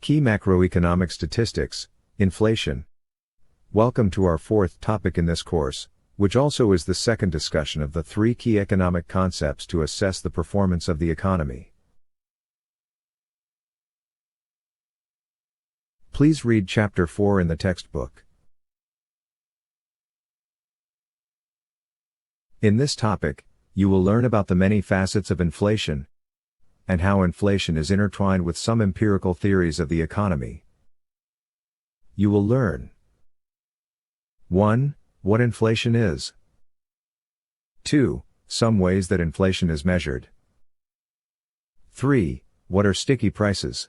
Key macroeconomic statistics, inflation. Welcome to our fourth topic in this course, which also is the second discussion of the three key economic concepts to assess the performance of the economy. Please read Chapter 4 in the textbook. In this topic, you will learn about the many facets of inflation, and how inflation is intertwined with some empirical theories of the economy. You will learn 1. What inflation is. 2. Some ways that inflation is measured. 3. What are sticky prices?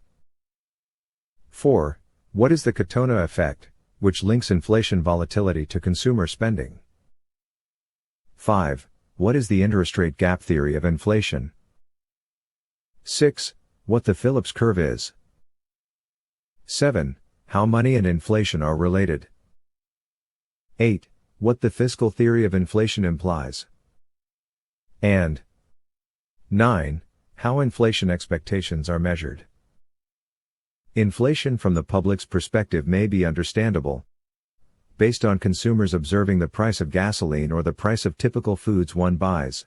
4. What is the Katona effect, which links inflation volatility to consumer spending? 5. What is the interest rate gap theory of inflation? 6. What the Phillips curve is. 7. How money and inflation are related. 8. What the fiscal theory of inflation implies. And 9. How inflation expectations are measured. Inflation from the public's perspective may be understandable, based on consumers observing the price of gasoline or the price of typical foods one buys.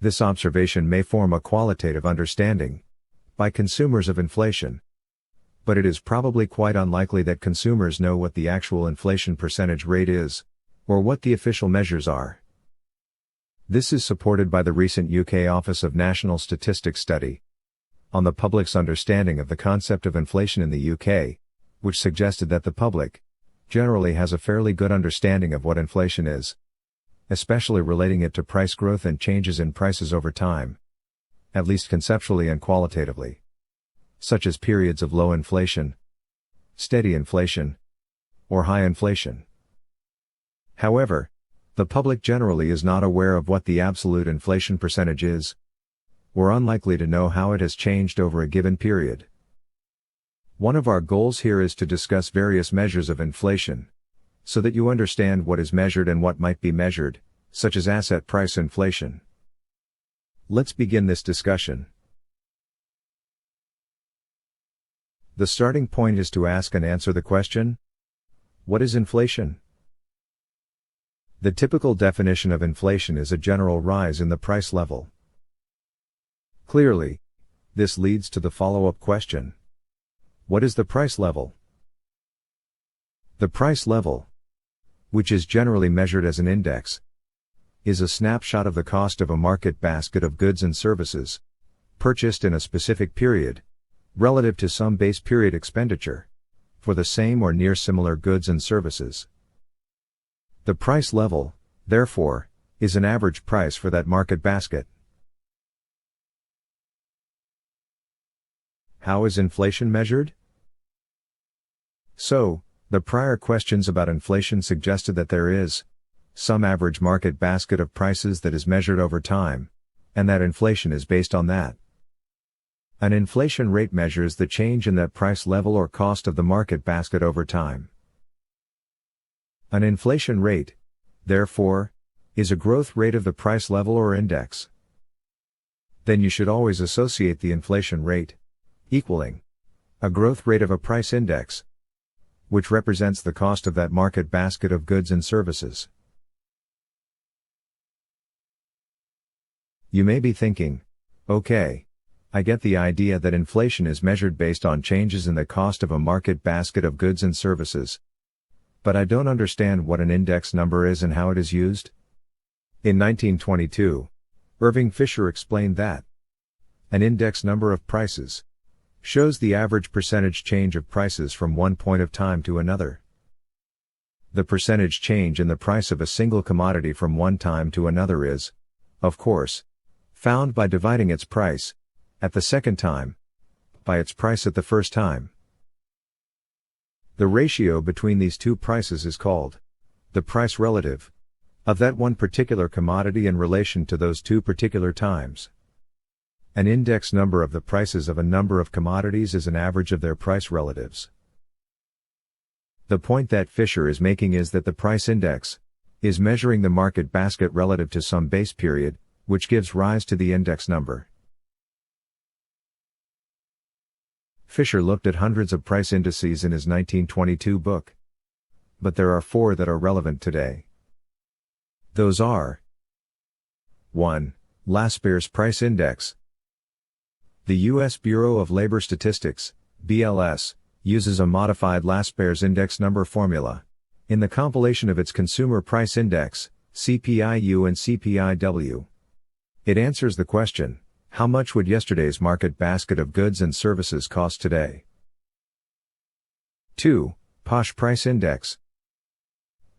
This observation may form a qualitative understanding by consumers of inflation, but it is probably quite unlikely that consumers know what the actual inflation percentage rate is, or what the official measures are. This is supported by the recent UK Office of National Statistics study on the public's understanding of the concept of inflation in the UK, which suggested that the public generally has a fairly good understanding of what inflation is, especially relating it to price growth and changes in prices over time, at least conceptually and qualitatively, such as periods of low inflation, steady inflation, or high inflation. However, the public generally is not aware of what the absolute inflation percentage is, or unlikely to know how it has changed over a given period. One of our goals here is to discuss various measures of inflation, so that you understand what is measured and what might be measured, such as asset price inflation. Let's begin this discussion. The starting point is to ask and answer the question, what is inflation? The typical definition of inflation is a general rise in the price level. Clearly, this leads to the follow-up question. What is the price level? The price level, which is generally measured as an index, is a snapshot of the cost of a market basket of goods and services, purchased in a specific period, relative to some base period expenditure, for the same or near similar goods and services. The price level, therefore, is an average price for that market basket. How is inflation measured? So, the prior questions about inflation suggested that there is some average market basket of prices that is measured over time, and that inflation is based on that. An inflation rate measures the change in that price level or cost of the market basket over time. An inflation rate, therefore, is a growth rate of the price level or index. Then you should always associate the inflation rate equaling a growth rate of a price index, which represents the cost of that market basket of goods and services. You may be thinking, okay, I get the idea that inflation is measured based on changes in the cost of a market basket of goods and services, but I don't understand what an index number is and how it is used. In 1922, Irving Fisher explained that an index number of prices shows the average percentage change of prices from one point of time to another. The percentage change in the price of a single commodity from one time to another is, of course, found by dividing its price at the second time by its price at the first time. The ratio between these two prices is called the price relative of that one particular commodity in relation to those two particular times. An index number of the prices of a number of commodities is an average of their price relatives. The point that Fisher is making is that the price index is measuring the market basket relative to some base period, which gives rise to the index number. Fisher looked at hundreds of price indices in his 1922 book. But there are 4 that are relevant today. Those are: 1. Laspers Price Index. The U.S. Bureau of Labor Statistics, BLS, uses a modified Laspers index number formula in the compilation of its Consumer Price Index, CPI-U and CPI-W. It answers the question, how much would yesterday's market basket of goods and services cost today? 2. POSH Price Index.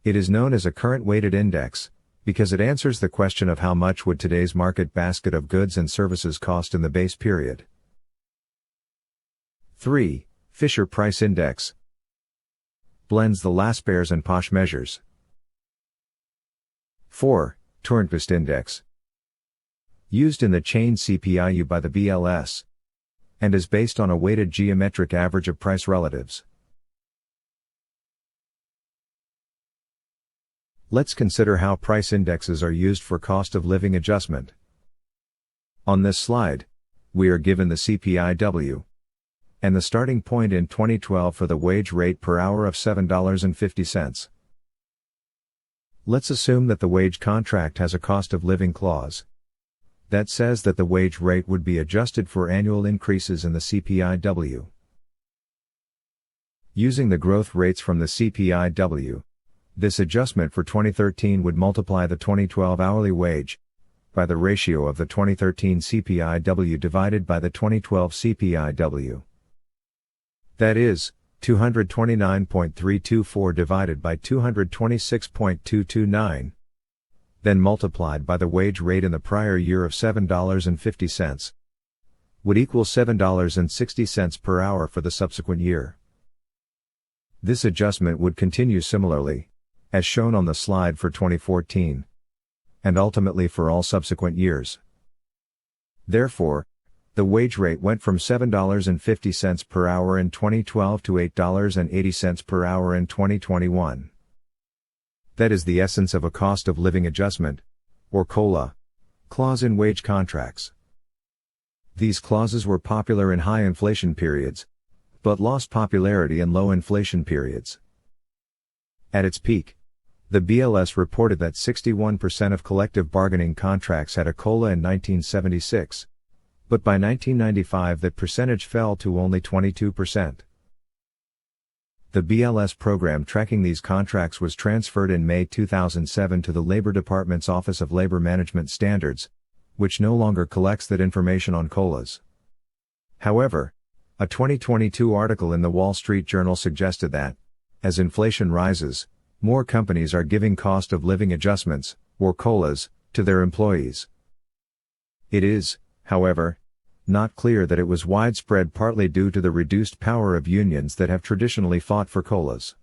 It is known as a current weighted index, because it answers the question of how much would today's market basket of goods and services cost in the base period. 3. Fisher Price Index. Blends the Laspers and POSH measures. 4. Turnquist Index. Used in the chain CPI-U by the BLS, and is based on a weighted geometric average of price relatives. Let's consider how price indexes are used for cost of living adjustment. On this slide, we are given the CPI-W and the starting point in 2012 for the wage rate per hour of $7.50. Let's assume that the wage contract has a cost of living clause that says that the wage rate would be adjusted for annual increases in the CPI-W. Using the growth rates from the CPI-W, this adjustment for 2013 would multiply the 2012 hourly wage by the ratio of the 2013 CPI-W divided by the 2012 CPI-W. That is, 229.324 divided by 226.229, then multiplied by the wage rate in the prior year of $7.50, would equal $7.60 per hour for the subsequent year. This adjustment would continue similarly, as shown on the slide for 2014, and ultimately for all subsequent years. Therefore, the wage rate went from $7.50 per hour in 2012 to $8.80 per hour in 2021. That is the essence of a cost of living adjustment, or COLA, clause in wage contracts. These clauses were popular in high inflation periods, but lost popularity in low inflation periods. At its peak, the BLS reported that 61% of collective bargaining contracts had a COLA in 1976, but by 1995 that percentage fell to only 22%. The BLS program tracking these contracts was transferred in May 2007 to the Labor Department's Office of Labor Management Standards, which no longer collects that information on COLAs. However, a 2022 article in the Wall Street Journal suggested that, as inflation rises, more companies are giving cost of living adjustments, or COLAs, to their employees. It is, however, not clear that it was widespread, partly due to the reduced power of unions that have traditionally fought for COLAs.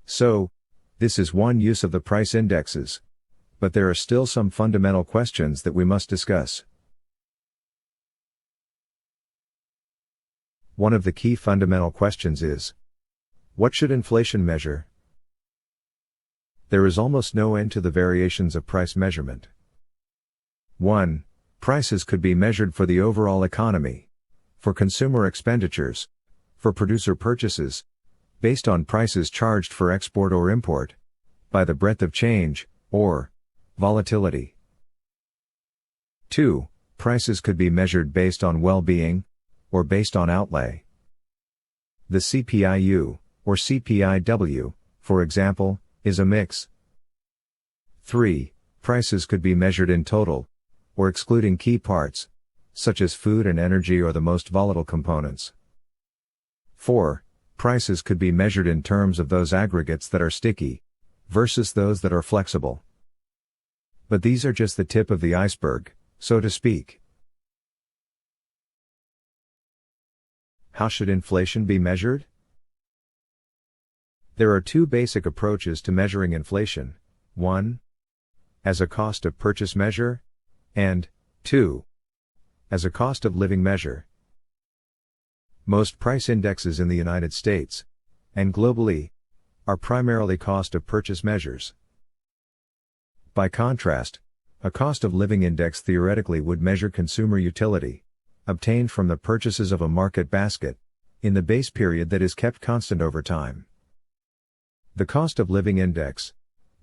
So, this is one use of the price indexes. But there are still some fundamental questions that we must discuss. One of the key fundamental questions is, what should inflation measure? There is almost no end to the variations of price measurement. 1. Prices could be measured for the overall economy, for consumer expenditures, for producer purchases, based on prices charged for export or import, by the breadth of change, or volatility. 2. Prices could be measured based on well-being, or based on outlay. The CPI-U, or CPI-W, for example, is a mix. 3. Prices could be measured in total, or excluding key parts, such as food and energy or the most volatile components. 4. Prices could be measured in terms of those aggregates that are sticky, versus those that are flexible. But these are just the tip of the iceberg, so to speak. How should inflation be measured? There are 2 basic approaches to measuring inflation: 1. As a cost of purchase measure, and 2. As a cost of living measure. Most price indexes in the United States, and globally, are primarily cost of purchase measures. By contrast, a cost of living index theoretically would measure consumer utility, obtained from the purchases of a market basket, in the base period that is kept constant over time. The cost of living index,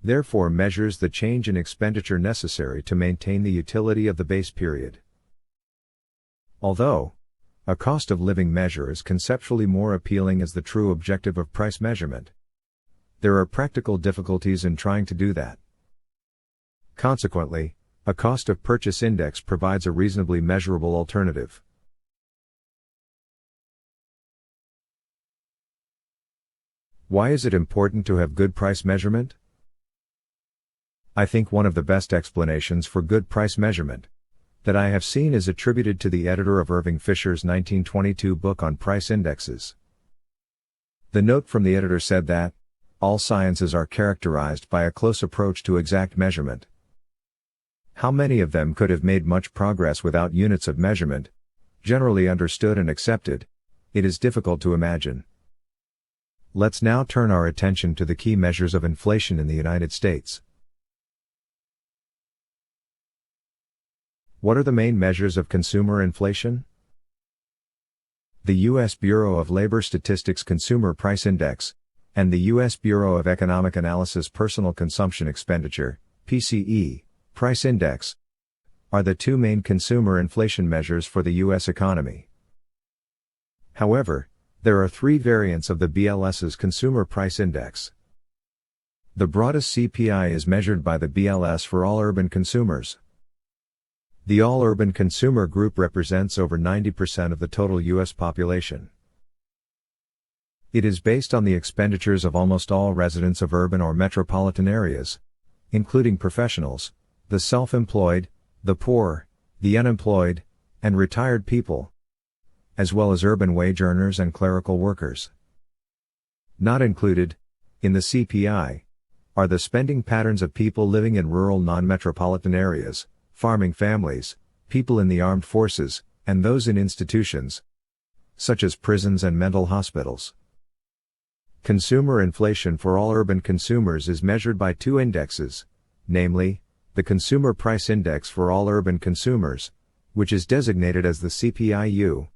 therefore, measures the change in expenditure necessary to maintain the utility of the base period. Although a cost of living measure is conceptually more appealing as the true objective of price measurement, there are practical difficulties in trying to do that. Consequently, a cost of purchase index provides a reasonably measurable alternative. Why is it important to have good price measurement? I think one of the best explanations for good price measurement that I have seen is attributed to the editor of Irving Fisher's 1922 book on price indexes. The note from the editor said that all sciences are characterized by a close approach to exact measurement. How many of them could have made much progress without units of measurement, generally understood and accepted? It is difficult to imagine. Let's now turn our attention to the key measures of inflation in the United States. What are the main measures of consumer inflation? The U.S. Bureau of Labor Statistics Consumer Price Index, and the U.S. Bureau of Economic Analysis Personal Consumption Expenditure, PCE, Price Index, are the two main consumer inflation measures for the U.S. economy. However, there are three variants of the BLS's Consumer Price Index. The broadest CPI is measured by the BLS for all urban consumers. The all-urban consumer group represents over 90% of the total U.S. population. It is based on the expenditures of almost all residents of urban or metropolitan areas, including professionals, the self-employed, the poor, the unemployed, and retired people, as well as urban wage earners and clerical workers. Not included in the CPI are the spending patterns of people living in rural non-metropolitan areas, farming families, people in the armed forces, and those in institutions, such as prisons and mental hospitals. Consumer inflation for all urban consumers is measured by two indexes, namely, the Consumer Price Index for all urban consumers, which is designated as the CPI-U,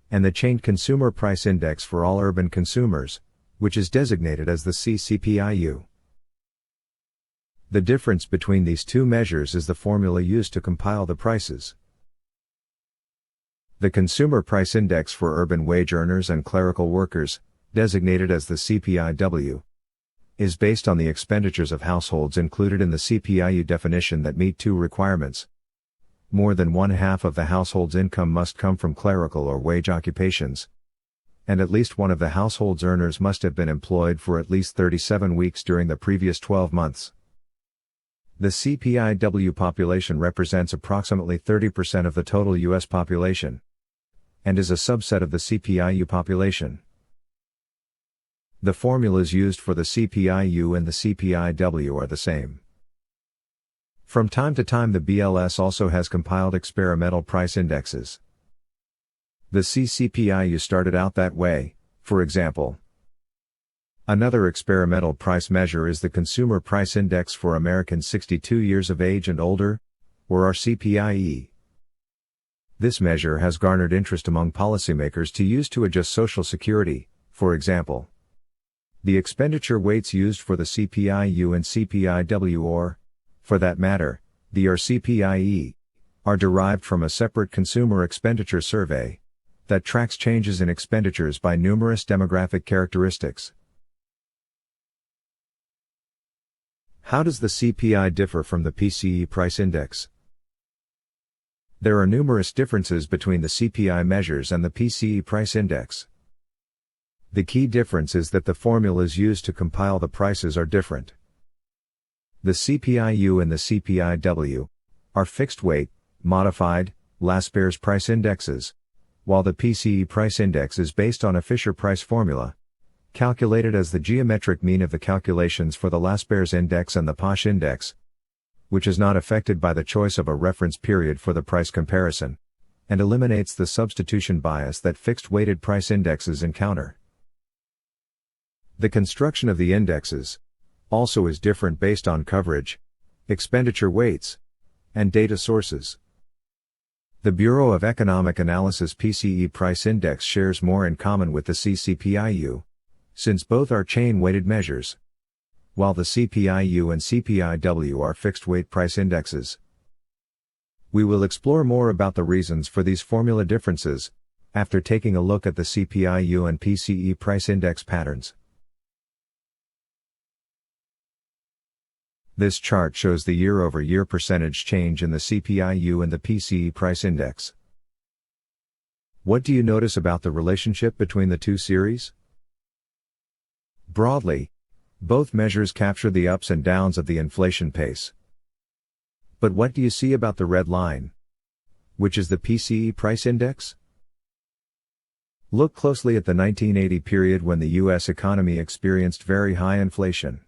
and the Chained Consumer Price Index for all urban consumers, which is designated as the CCPI-U. The difference between these two measures is the formula used to compile the prices. The Consumer Price Index for urban wage earners and clerical workers, designated as the CPI-W, is based on the expenditures of households included in the CPI-U definition that meet two requirements. More than one-half of the household's income must come from clerical or wage occupations, and at least one of the household's earners must have been employed for at least 37 weeks during the previous 12 months. The CPI-W population represents approximately 30% of the total U.S. population, and is a subset of the CPI-U population. The formulas used for the CPI-U and the CPI-W are the same. From time to time, the BLS also has compiled experimental price indexes. The CCPI-U started out that way, for example. Another experimental price measure is the Consumer Price Index for Americans 62 years of age and older, or CPIE. This measure has garnered interest among policymakers to use to adjust Social Security, for example. The expenditure weights used for the CPI-U and CPI-W, or, for that matter, the CPIE, are derived from a separate consumer expenditure survey that tracks changes in expenditures by numerous demographic characteristics. How does the CPI differ from the PCE price index? There are numerous differences between the CPI measures and the PCE price index. The key difference is that the formulas used to compile the prices are different. The CPI-U and the CPI-W are fixed weight, modified, Laspers price indexes, while the PCE price index is based on a Fisher price formula, calculated as the geometric mean of the calculations for the Laspers index and the Posh index, which is not affected by the choice of a reference period for the price comparison, and eliminates the substitution bias that fixed-weighted price indexes encounter. The construction of the indexes also is different based on coverage, expenditure weights, and data sources. The Bureau of Economic Analysis PCE price index shares more in common with the CCPIU, since both are chain-weighted measures, while the CPIU and CPIW are fixed-weight price indexes. We will explore more about the reasons for these formula differences after taking a look at the CPIU and PCE price index patterns. This chart shows the year-over-year percentage change in the CPIU and the PCE price index. What do you notice about the relationship between the two series? Broadly, both measures capture the ups and downs of the inflation pace. But what do you see about the red line, which is the PCE price index? Look closely at the 1980 period when the U.S. economy experienced very high inflation.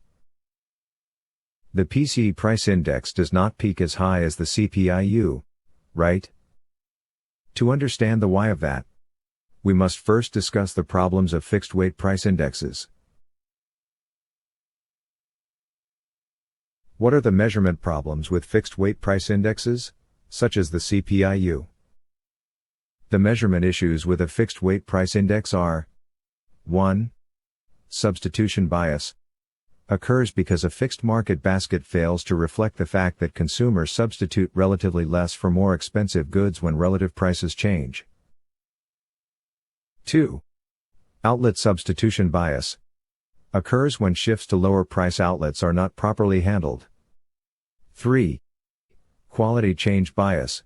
The PCE price index does not peak as high as the CPIU, right? To understand the why of that, we must first discuss the problems of fixed-weight price indexes. What are the measurement problems with fixed-weight price indexes, such as the CPIU? The measurement issues with a fixed-weight price index are: 1. Substitution bias occurs because a fixed market basket fails to reflect the fact that consumers substitute relatively less for more expensive goods when relative prices change. 2. Outlet substitution bias occurs when shifts to lower price outlets are not properly handled. 3. Quality change bias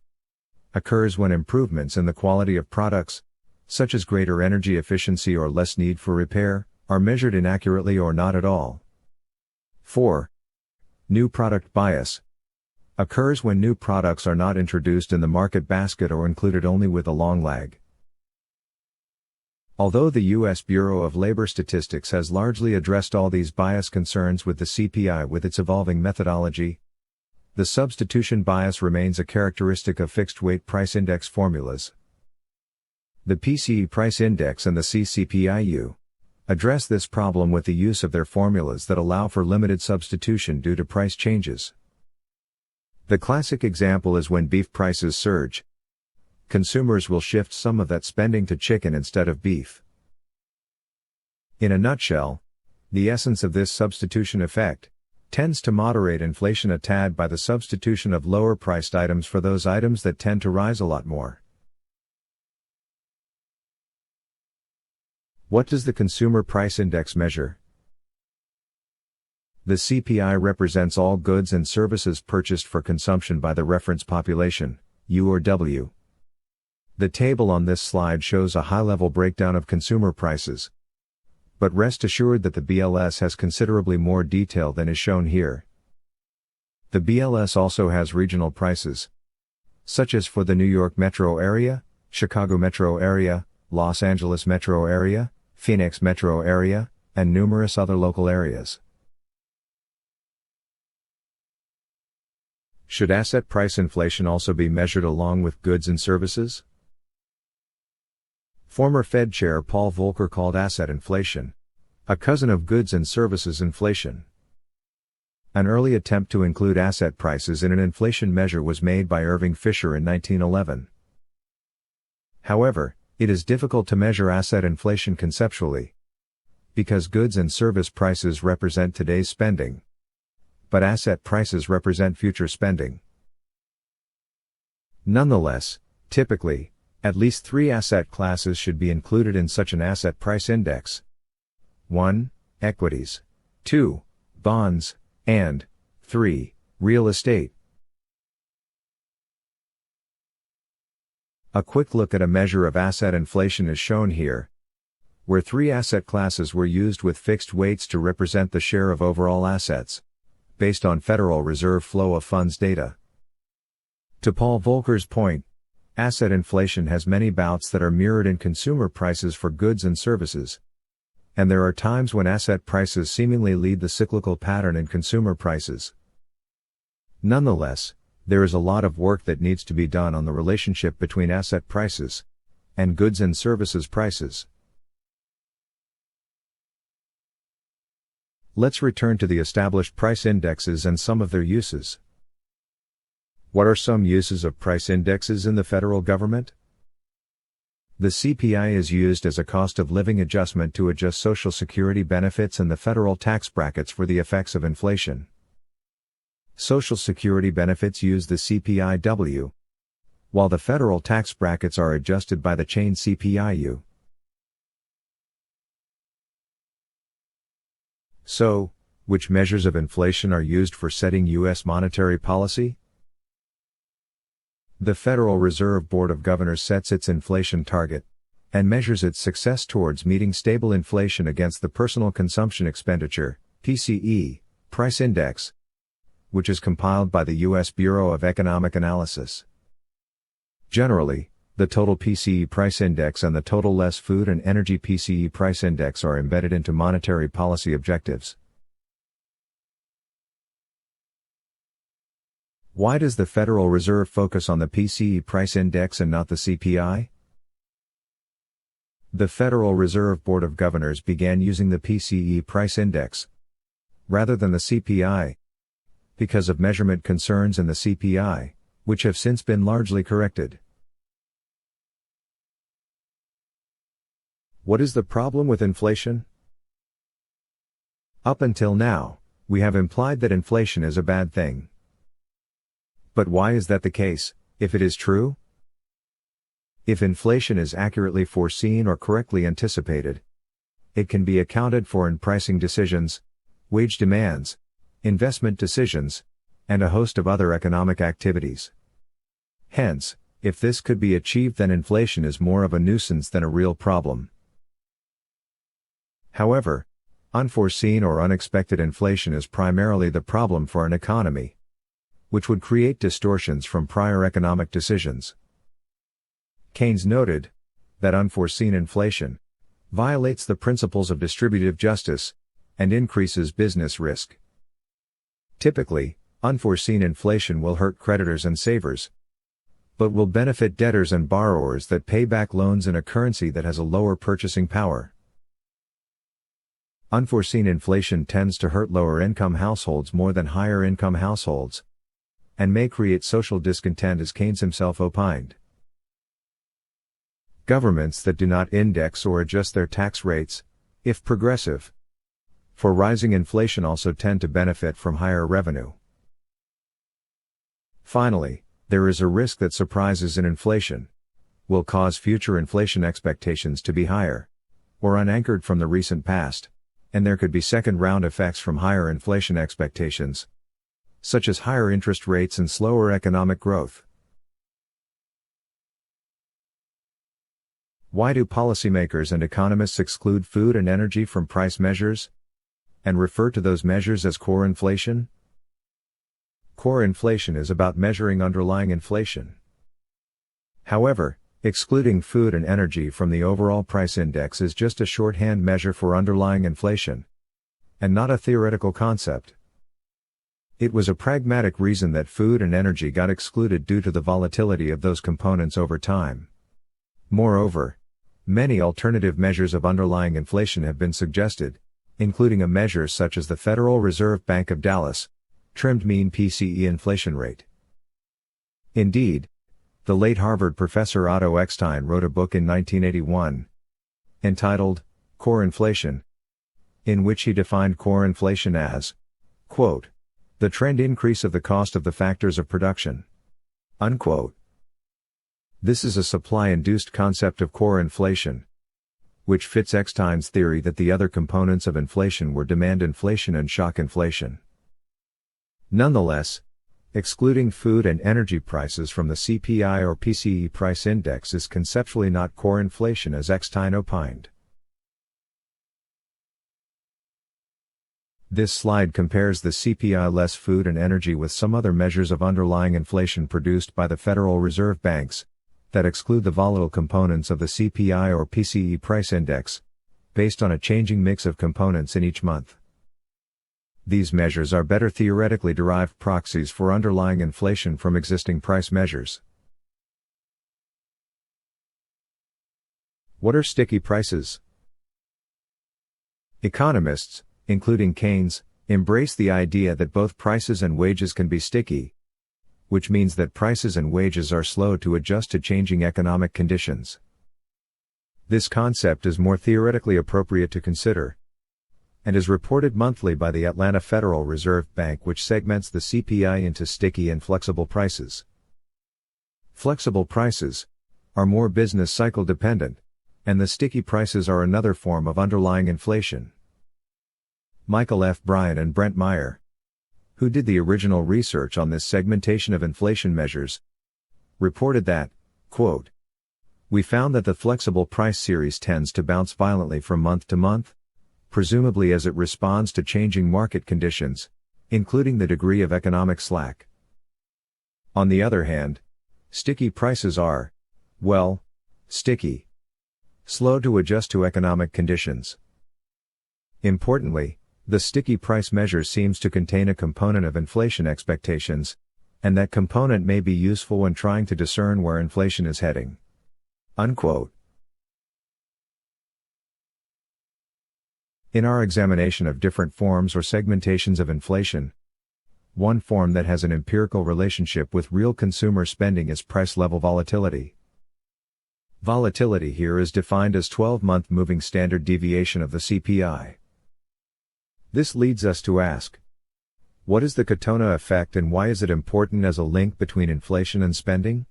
occurs when improvements in the quality of products, such as greater energy efficiency or less need for repair, are measured inaccurately or not at all. 4. New product bias occurs when new products are not introduced in the market basket or included only with a long lag. Although the U.S. Bureau of Labor Statistics has largely addressed all these bias concerns with the CPI with its evolving methodology, the substitution bias remains a characteristic of fixed-weight price index formulas. The PCE price index and the CCPIU address this problem with the use of their formulas that allow for limited substitution due to price changes. The classic example is when beef prices surge. Consumers will shift some of that spending to chicken instead of beef. In a nutshell, the essence of this substitution effect tends to moderate inflation a tad by the substitution of lower-priced items for those items that tend to rise a lot more. What does the Consumer Price Index measure? The CPI represents all goods and services purchased for consumption by the reference population, U or W. The table on this slide shows a high-level breakdown of consumer prices. But rest assured that the BLS has considerably more detail than is shown here. The BLS also has regional prices, such as for the New York metro area, Chicago metro area, Los Angeles metro area, Phoenix metro area, and numerous other local areas. Should asset price inflation also be measured along with goods and services? Former Fed Chair Paul Volcker called asset inflation, a cousin of goods and services inflation. An early attempt to include asset price inflation in an inflation measure was made by Irving Fisher in 1911. However, it is difficult to measure asset inflation conceptually, because goods and service prices represent today's spending, but asset prices represent future spending. Nonetheless, typically, at least 3 asset classes should be included in such an asset price index. 1. Equities. 2. Bonds. And 3. Real estate. A quick look at a measure of asset inflation is shown here, where 3 asset classes were used with fixed weights to represent the share of overall assets, based on Federal Reserve flow of funds data. To Paul Volcker's point, asset inflation has many bouts that are mirrored in consumer prices for goods and services. And there are times when asset prices seemingly lead the cyclical pattern in consumer prices. Nonetheless, there is a lot of work that needs to be done on the relationship between asset prices and goods and services prices. Let's return to the established price indexes and some of their uses. What are some uses of price indexes in the federal government? The CPI is used as a cost of living adjustment to adjust Social Security benefits and the federal tax brackets for the effects of inflation. Social Security benefits use the CPI-W, while the federal tax brackets are adjusted by the chain CPI-U. So, which measures of inflation are used for setting U.S. monetary policy? The Federal Reserve Board of Governors sets its inflation target and measures its success towards meeting stable inflation against the Personal Consumption Expenditure (PCE) price index, which is compiled by the U.S. Bureau of Economic Analysis. Generally, the total PCE price index and the total less food and energy PCE price index are embedded into monetary policy objectives. Why does the Federal Reserve focus on the PCE price index and not the CPI? The Federal Reserve Board of Governors began using the PCE price index rather than the CPI because of measurement concerns in the CPI, which have since been largely corrected. What is the problem with inflation? Up until now, we have implied that inflation is a bad thing. But why is that the case, if it is true? If inflation is accurately foreseen or correctly anticipated, it can be accounted for in pricing decisions, wage demands, investment decisions, and a host of other economic activities. Hence, if this could be achieved, then inflation is more of a nuisance than a real problem. However, unforeseen or unexpected inflation is primarily the problem for an economy, which would create distortions from prior economic decisions. Keynes noted that unforeseen inflation violates the principles of distributive justice and increases business risk. Typically, unforeseen inflation will hurt creditors and savers, but will benefit debtors and borrowers that pay back loans in a currency that has a lower purchasing power. Unforeseen inflation tends to hurt lower-income households more than higher-income households, and may create social discontent, as Keynes himself opined. Governments that do not index or adjust their tax rates, if progressive, for rising inflation also tend to benefit from higher revenue. Finally, there is a risk that surprises in inflation will cause future inflation expectations to be higher or unanchored from the recent past, and there could be second-round effects from higher inflation expectations, such as higher interest rates and slower economic growth. Why do policymakers and economists exclude food and energy from price measures, and refer to those measures as core inflation? Core inflation is about measuring underlying inflation. However, excluding food and energy from the overall price index is just a shorthand measure for underlying inflation, and not a theoretical concept. It was a pragmatic reason that food and energy got excluded due to the volatility of those components over time. Moreover, many alternative measures of underlying inflation have been suggested, including a measure such as the Federal Reserve Bank of Dallas trimmed mean PCE inflation rate. Indeed, the late Harvard professor Otto Eckstein wrote a book in 1981 entitled Core Inflation, in which he defined core inflation as, quote, the trend increase of the cost of the factors of production, unquote. This is a supply-induced concept of core inflation, which fits Eckstein's theory that the other components of inflation were demand inflation and shock inflation. Nonetheless, excluding food and energy prices from the CPI or PCE price index is conceptually not core inflation, as Eckstein opined. This slide compares the CPI less food and energy with some other measures of underlying inflation produced by the Federal Reserve banks that exclude the volatile components of the CPI or PCE price index, based on a changing mix of components in each month. These measures are better theoretically derived proxies for underlying inflation from existing price measures. What are sticky prices? Economists, including Keynes, embrace the idea that both prices and wages can be sticky, which means that prices and wages are slow to adjust to changing economic conditions. This concept is more theoretically appropriate to consider, and is reported monthly by the Atlanta Federal Reserve Bank, which segments the CPI into sticky and flexible prices. Flexible prices are more business cycle dependent, and the sticky prices are another form of underlying inflation. Michael F. Bryan and Brent Meyer, who did the original research on this segmentation of inflation measures, reported that, quote, "We found that the flexible price series tends to bounce violently from month to month, presumably as it responds to changing market conditions, including the degree of economic slack. On the other hand, sticky prices are, well, sticky, slow to adjust to economic conditions." Importantly, the sticky price measure seems to contain a component of inflation expectations, and that component may be useful when trying to discern where inflation is heading. Unquote. In our examination of different forms or segmentations of inflation, one form that has an empirical relationship with real consumer spending is price level volatility. Volatility here is defined as 12-month moving standard deviation of the CPI. This leads us to ask, what is the Katona effect and why is it important as a link between inflation and spending?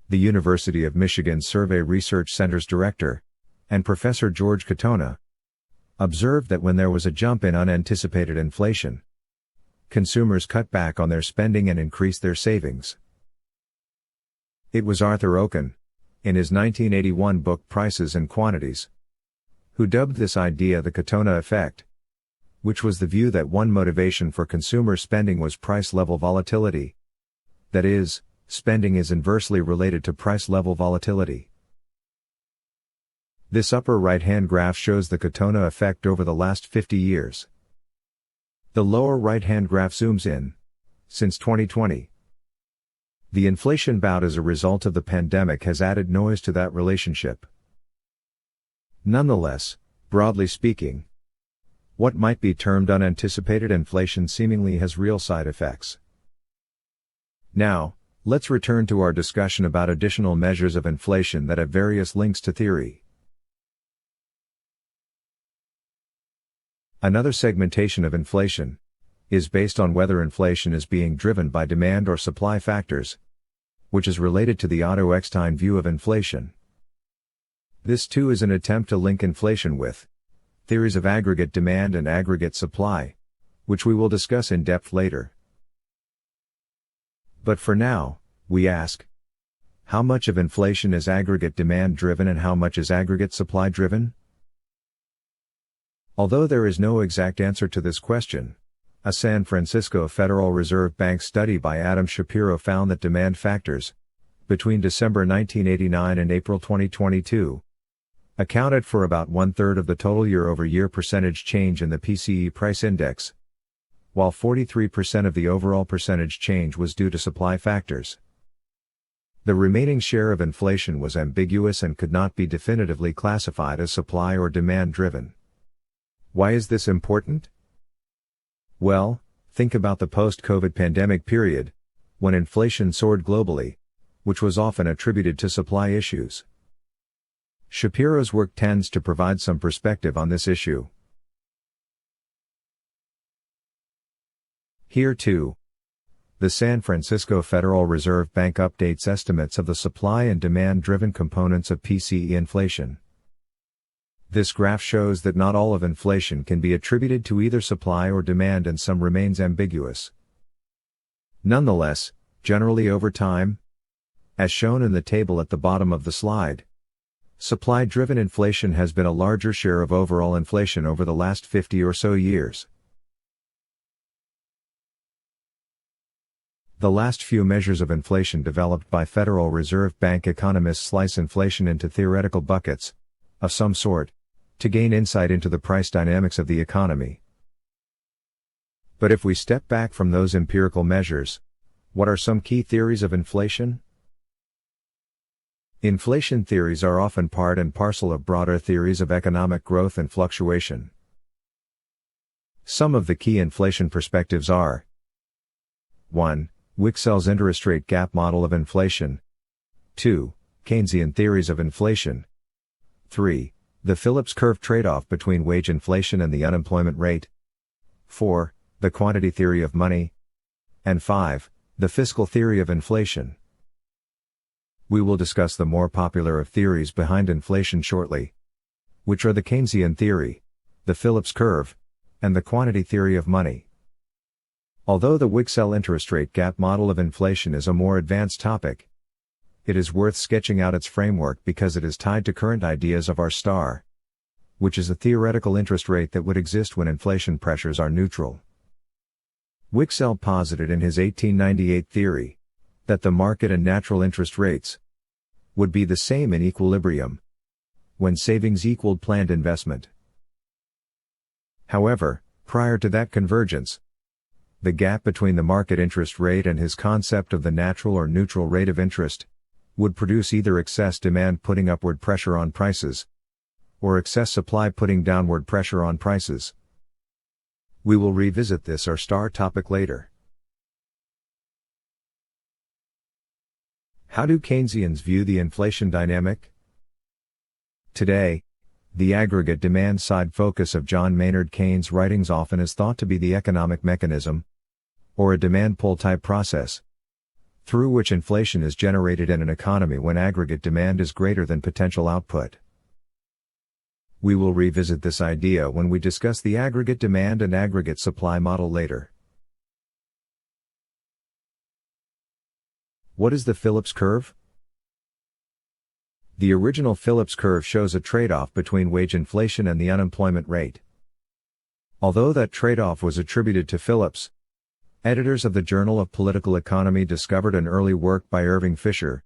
The University of Michigan Survey Research Center's director, and Professor George Katona, observed that when there was a jump in unanticipated inflation, consumers cut back on their spending and increased their savings. It was Arthur Okun, in his 1981 book Prices and Quantities, who dubbed this idea the Katona effect, which was the view that one motivation for consumer spending was price level volatility. That is, spending is inversely related to price level volatility. This upper right-hand graph shows the Katona effect over the last 50 years. The lower right-hand graph zooms in, since 2020. The inflation bout as a result of the pandemic has added noise to that relationship. Nonetheless, broadly speaking, what might be termed unanticipated inflation seemingly has real side effects. Now, let's return to our discussion about additional measures of inflation that have various links to theory. Another segmentation of inflation is based on whether inflation is being driven by demand or supply factors, which is related to the Otto Eckstein view of inflation. This too is an attempt to link inflation with theories of aggregate demand and aggregate supply, which we will discuss in depth later. But for now, we ask, how much of inflation is aggregate demand driven and how much is aggregate supply driven? Although there is no exact answer to this question, a San Francisco Federal Reserve Bank study by Adam Shapiro found that demand factors, between December 1989 and April 2022, accounted for about 1/3 of the total year-over-year percentage change in the PCE price index, while 43% of the overall percentage change was due to supply factors. The remaining share of inflation was ambiguous and could not be definitively classified as supply or demand driven. Why is this important? Well, think about the post-COVID pandemic period, when inflation soared globally, which was often attributed to supply issues. Shapiro's work tends to provide some perspective on this issue. Here too, the San Francisco Federal Reserve Bank updates estimates of the supply and demand-driven components of PCE inflation. This graph shows that not all of inflation can be attributed to either supply or demand and some remains ambiguous. Nonetheless, generally over time, as shown in the table at the bottom of the slide, supply-driven inflation has been a larger share of overall inflation over the last 50 or so years. The last few measures of inflation developed by Federal Reserve Bank economists slice inflation into theoretical buckets, of some sort, to gain insight into the price dynamics of the economy. But if we step back from those empirical measures, what are some key theories of inflation? Inflation theories are often part and parcel of broader theories of economic growth and fluctuation. Some of the key inflation perspectives are: 1. Wicksel's interest rate gap model of inflation. 2. Keynesian theories of inflation. 3. The Phillips curve trade-off between wage inflation and the unemployment rate. 4. The quantity theory of money. And 5. The fiscal theory of inflation. We will discuss the more popular of theories behind inflation shortly, which are the Keynesian theory, the Phillips curve, and the quantity theory of money. Although the Wicksell interest rate gap model of inflation is a more advanced topic, it is worth sketching out its framework because it is tied to current ideas of R*, which is a theoretical interest rate that would exist when inflation pressures are neutral. Wicksell posited in his 1898 theory that the market and natural interest rates would be the same in equilibrium when savings equaled planned investment. However, prior to that convergence, the gap between the market interest rate and his concept of the natural or neutral rate of interest would produce either excess demand putting upward pressure on prices, or excess supply putting downward pressure on prices. We will revisit this R* topic later. How do Keynesians view the inflation dynamic? Today, the aggregate demand-side focus of John Maynard Keynes' writings often is thought to be the economic mechanism, or a demand-pull type process, through which inflation is generated in an economy when aggregate demand is greater than potential output. We will revisit this idea when we discuss the aggregate demand and aggregate supply model later. What is the Phillips curve? The original Phillips curve shows a trade-off between wage inflation and the unemployment rate. Although that trade-off was attributed to Phillips, editors of the Journal of Political Economy discovered an early work by Irving Fisher,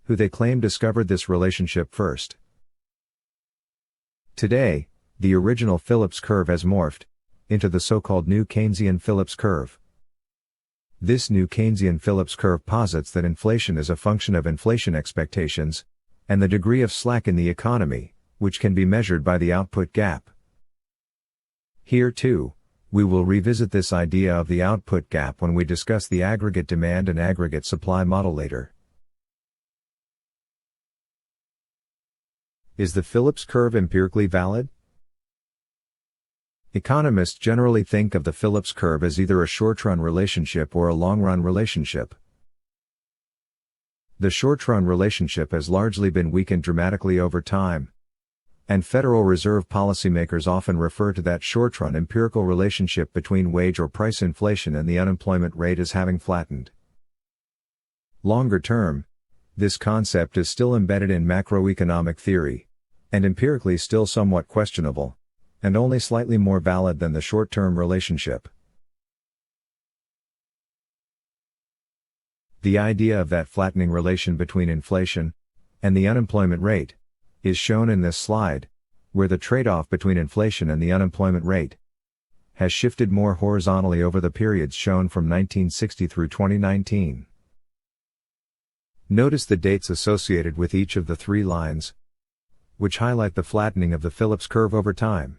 who they claim discovered this relationship first. Today, the original Phillips curve has morphed into the so-called new Keynesian Phillips curve. This new Keynesian Phillips curve posits that inflation is a function of inflation expectations and the degree of slack in the economy, which can be measured by the output gap. Here too, we will revisit this idea of the output gap when we discuss the aggregate demand and aggregate supply model later. Is the Phillips curve empirically valid? Economists generally think of the Phillips curve as either a short-run relationship or a long-run relationship. The short-run relationship has largely been weakened dramatically over time, and Federal Reserve policymakers often refer to that short-run empirical relationship between wage or price inflation and the unemployment rate as having flattened. Longer term, this concept is still embedded in macroeconomic theory, and empirically still somewhat questionable, and only slightly more valid than the short-term relationship. The idea of that flattening relation between inflation and the unemployment rate is shown in this slide, where the trade-off between inflation and the unemployment rate has shifted more horizontally over the periods shown from 1960 through 2019. Notice the dates associated with each of the three lines, which highlight the flattening of the Phillips curve over time.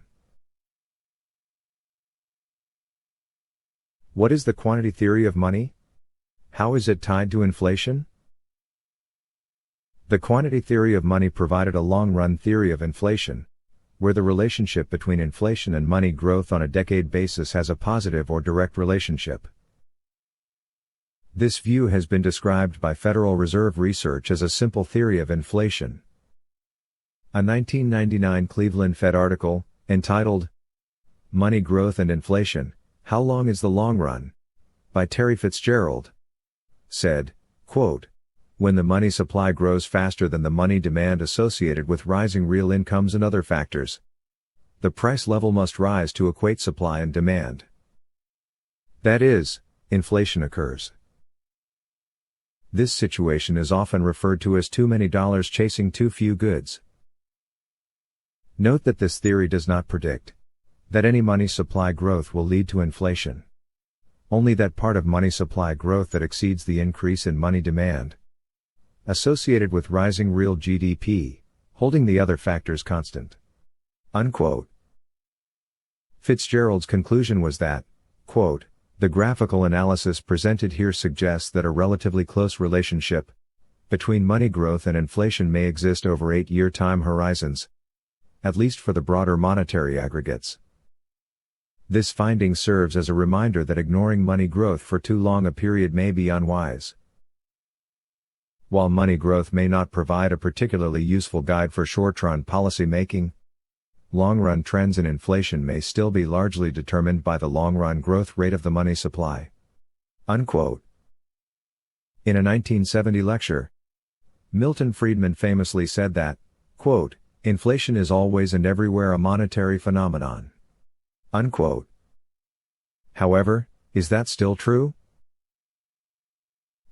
What is the quantity theory of money? How is it tied to inflation? The quantity theory of money provided a long-run theory of inflation, where the relationship between inflation and money growth on a decade basis has a positive or direct relationship. This view has been described by Federal Reserve Research as a simple theory of inflation. A 1999 Cleveland Fed article, entitled Money Growth and Inflation, How Long is the Long Run? By Terry Fitzgerald, said, quote, when the money supply grows faster than the money demand associated with rising real incomes and other factors, the price level must rise to equate supply and demand. That is, inflation occurs. This situation is often referred to as too many dollars chasing too few goods. Note that this theory does not predict that any money supply growth will lead to inflation. Only that part of money supply growth that exceeds the increase in money demand, associated with rising real GDP, holding the other factors constant. Unquote. Fitzgerald's conclusion was that, quote, The graphical analysis presented here suggests that a relatively close relationship between money growth and inflation may exist over 8-year time horizons, at least for the broader monetary aggregates. This finding serves as a reminder that ignoring money growth for too long a period may be unwise. While money growth may not provide a particularly useful guide for short-run policy making, long-run trends in inflation may still be largely determined by the long-run growth rate of the money supply. Unquote. In a 1970 lecture, Milton Friedman famously said that, quote, "Inflation is always and everywhere a monetary phenomenon." Unquote. However, is that still true?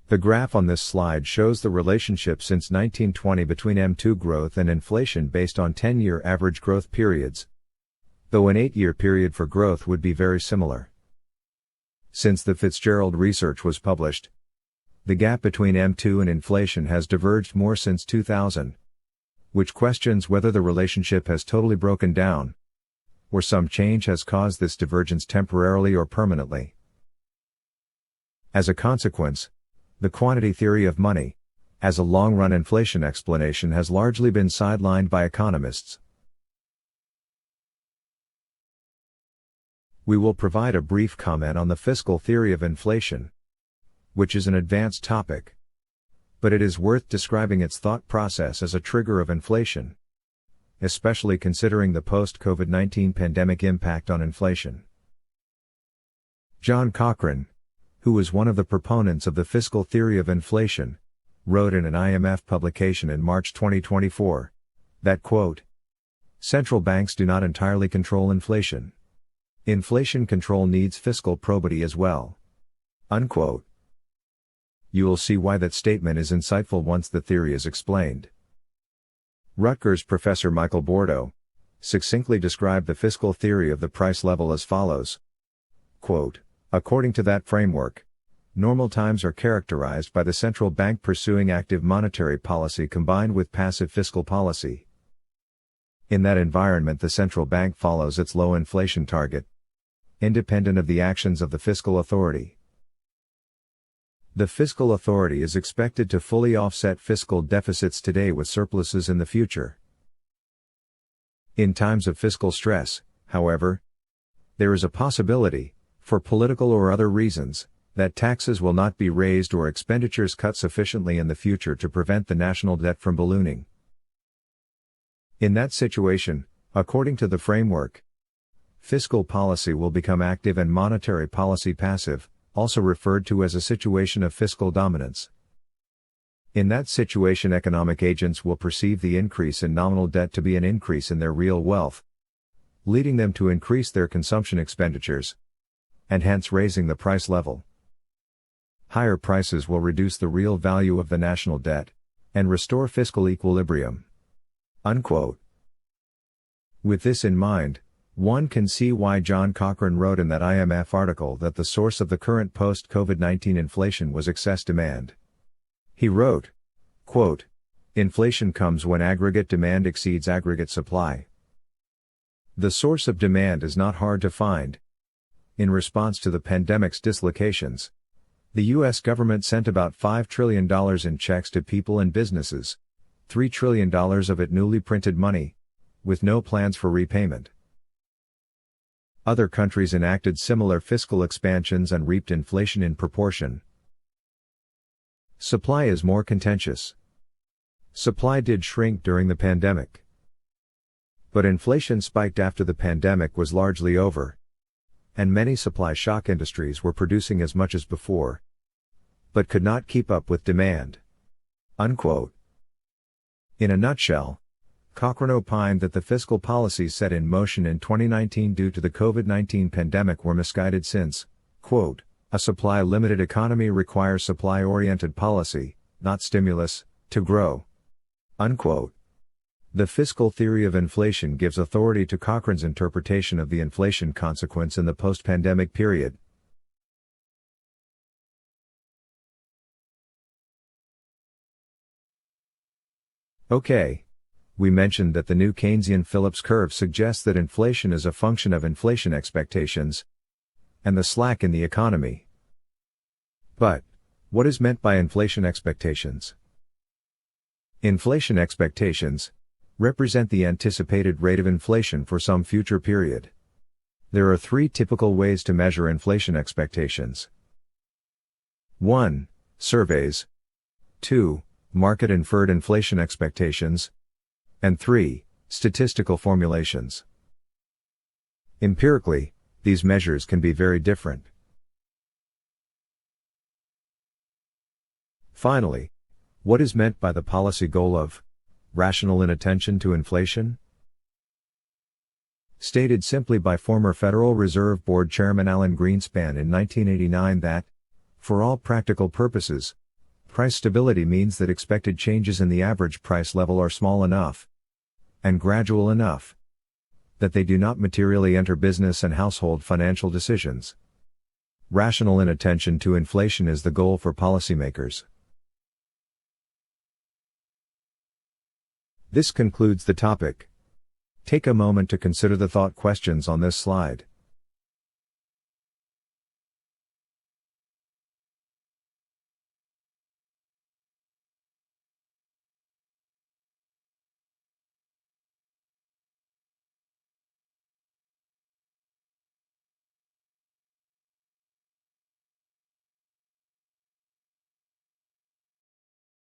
The graph on this slide shows the relationship since 1920 between M2 growth and inflation based on 10-year average growth periods, though an 8-year period for growth would be very similar. Since the Fitzgerald research was published, the gap between M2 and inflation has diverged more since 2000, which questions whether the relationship has totally broken down, or some change has caused this divergence temporarily or permanently. As a consequence, the quantity theory of money, as a long-run inflation explanation, has largely been sidelined by economists. We will provide a brief comment on the fiscal theory of inflation, which is an advanced topic, but it is worth describing its thought process as a trigger of inflation, especially considering the post-COVID-19 pandemic impact on inflation. John Cochrane, who was one of the proponents of the fiscal theory of inflation, wrote in an IMF publication in March 2024 that, quote, "Central banks do not entirely control inflation. Inflation control needs fiscal probity as well." Unquote. You will see why that statement is insightful once the theory is explained. Rutgers professor Michael Bordo succinctly described the fiscal theory of the price level as follows. Quote, "According to that framework, normal times are characterized by the central bank pursuing active monetary policy combined with passive fiscal policy. In that environment, the central bank follows its low inflation target, independent of the actions of the fiscal authority. The fiscal authority is expected to fully offset fiscal deficits today with surpluses in the future. In times of fiscal stress, however, there is a possibility, for political or other reasons, that taxes will not be raised or expenditures cut sufficiently in the future to prevent the national debt from ballooning. In that situation, according to the framework, fiscal policy will become active and monetary policy passive, also referred to as a situation of fiscal dominance. In that situation, economic agents will perceive the increase in nominal debt to be an increase in their real wealth, leading them to increase their consumption expenditures, and hence raising the price level. Higher prices will reduce the real value of the national debt, and restore fiscal equilibrium." Unquote. With this in mind, one can see why John Cochrane wrote in that IMF article that the source of the current post-COVID-19 inflation was excess demand. He wrote, quote, "Inflation comes when aggregate demand exceeds aggregate supply. The source of demand is not hard to find. In response to the pandemic's dislocations, the U.S. government sent about $5 trillion in checks to people and businesses, $3 trillion of it newly printed money, with no plans for repayment. Other countries enacted similar fiscal expansions and reaped inflation in proportion. Supply is more contentious. Supply did shrink during the pandemic, but inflation spiked after the pandemic was largely over, and many supply shock industries were producing as much as before, but could not keep up with demand." Unquote. In a nutshell, Cochrane opined that the fiscal policies set in motion in 2019 due to the COVID-19 pandemic were misguided since, quote, "A supply-limited economy requires supply-oriented policy, not stimulus, to grow." Unquote. The fiscal theory of inflation gives authority to Cochrane's interpretation of the inflation consequence in the post-pandemic period. Okay. We mentioned that the new Keynesian Phillips curve suggests that inflation is a function of inflation expectations, and the slack in the economy. But, what is meant by inflation expectations? Inflation expectations represent the anticipated rate of inflation for some future period. There are three typical ways to measure inflation expectations. 1. Surveys. 2. Market-inferred inflation expectations. And 3. Statistical formulations. Empirically, these measures can be very different. Finally, what is meant by the policy goal of rational inattention to inflation? Stated simply by former Federal Reserve Board Chairman Alan Greenspan in 1989 that, for all practical purposes, price stability means that expected changes in the average price level are small enough and gradual enough that they do not materially enter business and household financial decisions. Rational inattention to inflation is the goal for policymakers. This concludes the topic. Take a moment to consider the thought questions on this slide.